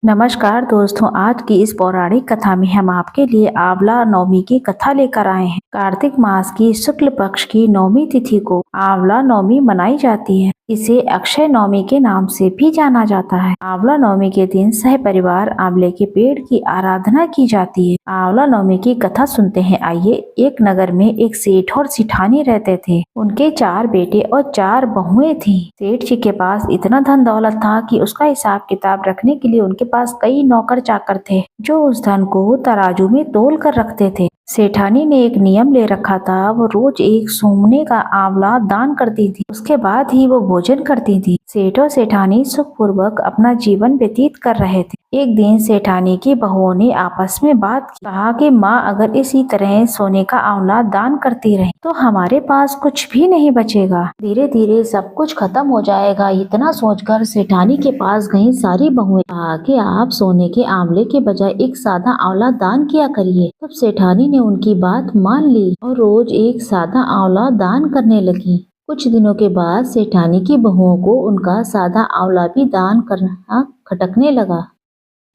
नमस्कार दोस्तों, आज की इस पौराणिक कथा में हम आपके लिए आंवला नवमी की कथा लेकर आए हैं। कार्तिक मास की शुक्ल पक्ष की नवमी तिथि को आंवला नवमी मनाई जाती है। इसे अक्षय नवमी के नाम से भी जाना जाता है। आंवला नवमी के दिन सह परिवार आंवले के पेड़ की आराधना की जाती है। आंवला नवमी की कथा सुनते हैं। आइए। एक नगर में एक सेठ और सिठानी रहते थे। उनके 4 बेटे और 4 बहुएं थी। सेठ जी के पास इतना धन दौलत था कि उसका हिसाब किताब रखने के लिए उनके पास कई नौकर चाकर थे, जो उस धन को तराजू में तोल कर रखते थे। सेठानी ने एक नियम ले रखा था। वो रोज एक सोने का आंवला दान करती थी। उसके बाद ही वो भोजन करती थी। सेठ और सेठानी सुखपूर्वक अपना जीवन व्यतीत कर रहे थे। एक दिन सेठानी की बहुओं ने आपस में बात की। कहा कि माँ, अगर इसी तरह सोने का आंवला दान करती रहे तो हमारे पास कुछ भी नहीं बचेगा। धीरे धीरे सब कुछ खत्म हो जाएगा। इतना सोचकर सेठानी के पास गई सारी बहुएं। कहा कि आप सोने के आंवले के बजाय एक सादा आंवला दान किया करिए। तब सेठानी ने उनकी बात मान ली और रोज एक सादा आंवला दान करने लगी। कुछ दिनों के बाद सेठानी की बहुओं को उनका सादा आंवला भी दान करना खटकने लगा।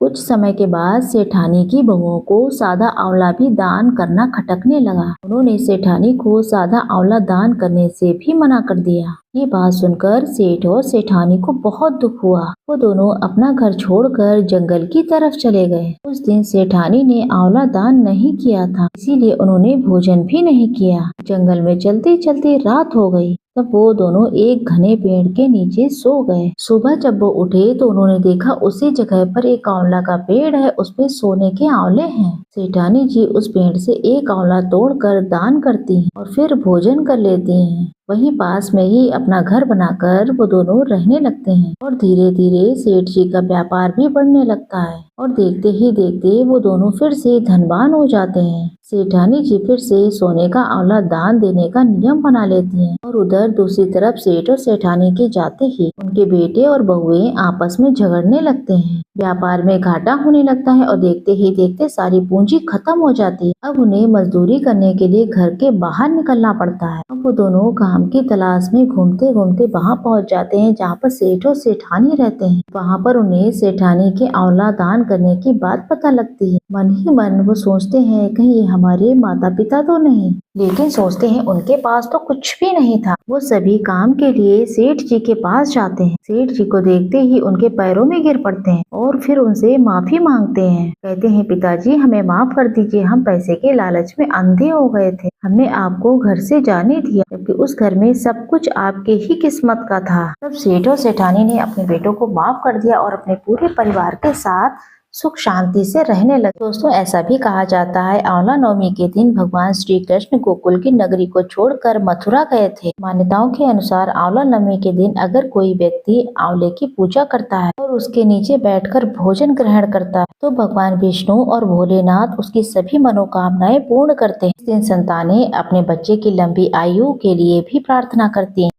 कुछ समय के बाद सेठानी की बहुओं को सादा आंवला भी दान करना खटकने लगा। उन्होंने सेठानी को सादा आंवला दान करने से भी मना कर दिया। ये बात सुनकर सेठ और सेठानी को बहुत दुख हुआ। वो दोनों अपना घर छोड़कर जंगल की तरफ चले गए। उस दिन सेठानी ने आंवला दान नहीं किया था, इसीलिए उन्होंने भोजन भी नहीं किया। जंगल में चलते चलते रात हो गई। तब वो दोनों एक घने पेड़ के नीचे सो गए। सुबह जब वो उठे तो उन्होंने देखा उसी जगह पर एक आंवला का पेड़ है, उसपे सोने के आंवले हैं। सेठानी जी उस पेड़ से एक आंवला तोड़कर दान करती हैं और फिर भोजन कर लेती हैं। वहीं पास में ही अपना घर बनाकर वो दोनों रहने लगते हैं और धीरे धीरे सेठ जी का व्यापार भी बढ़ने लगता है और देखते ही देखते वो दोनों फिर से धनवान हो जाते हैं। सेठानी जी फिर से सोने का आंवला दान देने का नियम बना लेती हैं और उधर दूसरी तरफ सेठ और सेठानी के जाते ही उनके बेटे और बहुएं आपस में झगड़ने लगते हैं। व्यापार में घाटा होने लगता है और देखते ही देखते सारी पूंजी खत्म हो जाती है। अब उन्हें मजदूरी करने के लिए घर के बाहर निकलना पड़ता है। अब वो दोनों काम की तलाश में घूमते घूमते वहाँ पहुँच जाते हैं जहाँ पर सेठ और सेठानी रहते हैं। वहाँ पर उन्हें सेठानी के आंवला दान करने की बात पता लगती है। मन ही मन वो सोचते हैं कहीं ये हमारे माता पिता तो नहीं, लेकिन सोचते हैं उनके पास तो कुछ भी नहीं था। वो सभी काम के लिए सेठ जी के पास जाते हैं। सेठ जी को देखते ही उनके पैरों में गिर पड़ते हैं और फिर उनसे माफी मांगते हैं। कहते हैं, पिताजी हमें माफ कर दीजिए, हम पैसे के लालच में अंधे हो गए थे। हमने आपको घर से जाने दिया, जबकि उस घर में सब कुछ आपके ही किस्मत का था। तब सेठ और सेठानी ने अपने बेटों को माफ कर दिया और अपने पूरे परिवार के साथ सुख शांति से रहने लगे। दोस्तों, ऐसा भी कहा जाता है आंवला नवमी के दिन भगवान श्री कृष्ण गोकुल की नगरी को छोड़कर मथुरा गए थे। मान्यताओं के अनुसार आंवला नवमी के दिन अगर कोई व्यक्ति आंवले की पूजा करता है और उसके नीचे बैठकर भोजन ग्रहण करता है तो भगवान विष्णु और भोलेनाथ उसकी सभी मनोकामनाएं पूर्ण करते हैं। इस दिन संतानें अपने बच्चे की लंबी आयु के लिए भी प्रार्थना करती हैं।